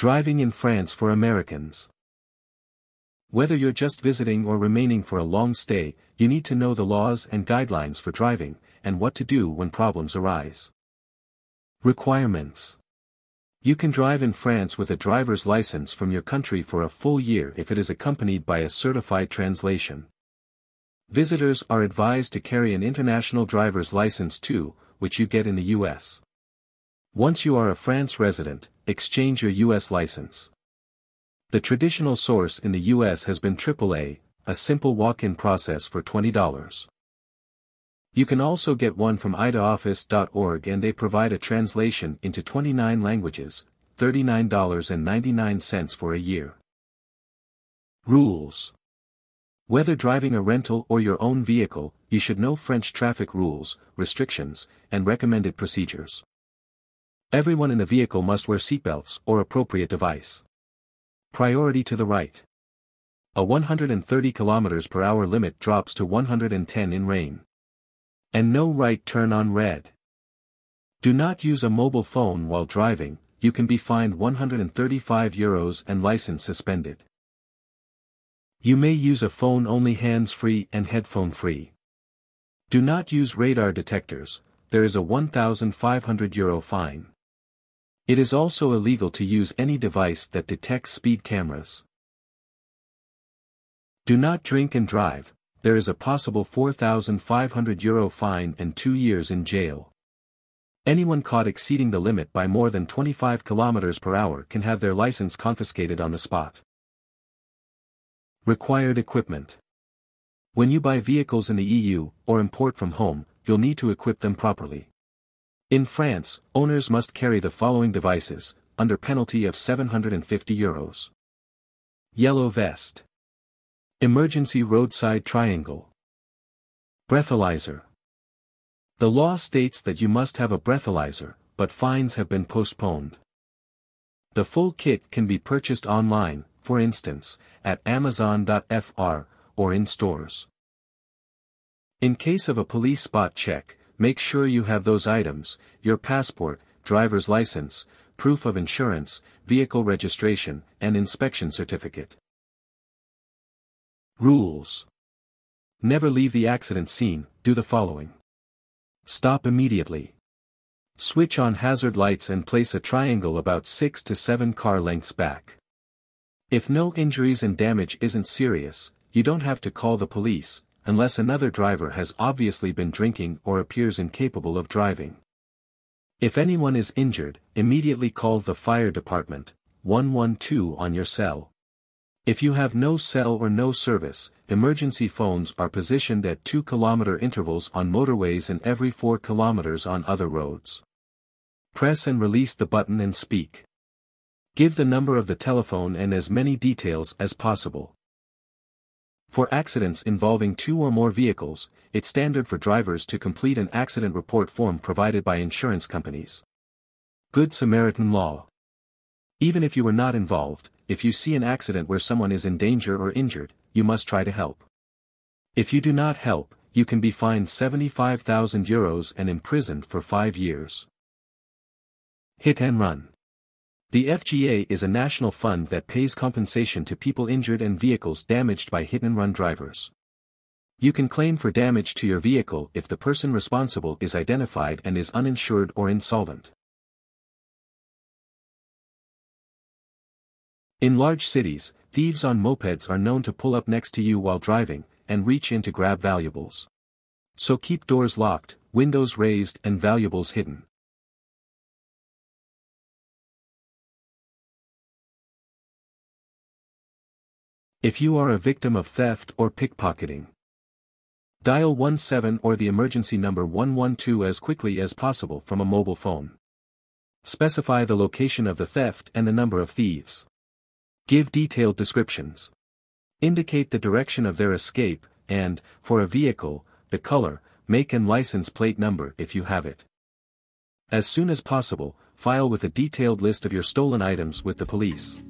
Driving in France for Americans. Whether you're just visiting or remaining for a long stay, you need to know the laws and guidelines for driving, and what to do when problems arise. Requirements. You can drive in France with a driver's license from your country for a full year if it is accompanied by a certified translation. Visitors are advised to carry an international driver's license too, which you get in the U.S. Once you are a France resident, exchange your U.S. license. The traditional source in the U.S. has been AAA, a simple walk-in process for $20. You can also get one from idaoffice.org, and they provide a translation into 29 languages, $39.99 for a year. Rules. Whether driving a rental or your own vehicle, you should know French traffic rules, restrictions, and recommended procedures. Everyone in the vehicle must wear seatbelts or appropriate device. Priority to the right. A 130 km/h limit drops to 110 in rain. And no right turn on red. Do not use a mobile phone while driving, you can be fined €135 and license suspended. You may use a phone only hands-free and headphone-free. Do not use radar detectors, there is a €1,500 fine. It is also illegal to use any device that detects speed cameras. Do not drink and drive, there is a possible €4,500 fine and 2 years in jail. Anyone caught exceeding the limit by more than 25 km/h can have their license confiscated on the spot. Required equipment. When you buy vehicles in the EU, or import from home, you'll need to equip them properly. In France, owners must carry the following devices, under penalty of €750. Yellow vest. Emergency roadside triangle. Breathalyzer. The law states that you must have a breathalyzer, but fines have been postponed. The full kit can be purchased online, for instance, at Amazon.fr, or in stores. In case of a police spot check, make sure you have those items: your passport, driver's license, proof of insurance, vehicle registration, and inspection certificate. Rules. Never leave the accident scene, do the following. Stop immediately. Switch on hazard lights and place a triangle about 6 to 7 car lengths back. If no injuries and damage isn't serious, you don't have to call the police, unless another driver has obviously been drinking or appears incapable of driving. If anyone is injured, immediately call the fire department, 112 on your cell. If you have no cell or no service, emergency phones are positioned at 2-kilometer intervals on motorways and every 4 kilometers on other roads. Press and release the button and speak. Give the number of the telephone and as many details as possible. For accidents involving 2 or more vehicles, it's standard for drivers to complete an accident report form provided by insurance companies. Good Samaritan law. Even if you were not involved, if you see an accident where someone is in danger or injured, you must try to help. If you do not help, you can be fined €75,000 and imprisoned for 5 years. Hit and run. The FGA is a national fund that pays compensation to people injured and vehicles damaged by hit-and-run drivers. You can claim for damage to your vehicle if the person responsible is identified and is uninsured or insolvent. In large cities, thieves on mopeds are known to pull up next to you while driving, and reach in to grab valuables. So keep doors locked, windows raised, and valuables hidden. If you are a victim of theft or pickpocketing, dial 17 or the emergency number 112 as quickly as possible from a mobile phone. Specify the location of the theft and the number of thieves. Give detailed descriptions. Indicate the direction of their escape, and, for a vehicle, the color, make and license plate number if you have it. As soon as possible, file with a detailed list of your stolen items with the police.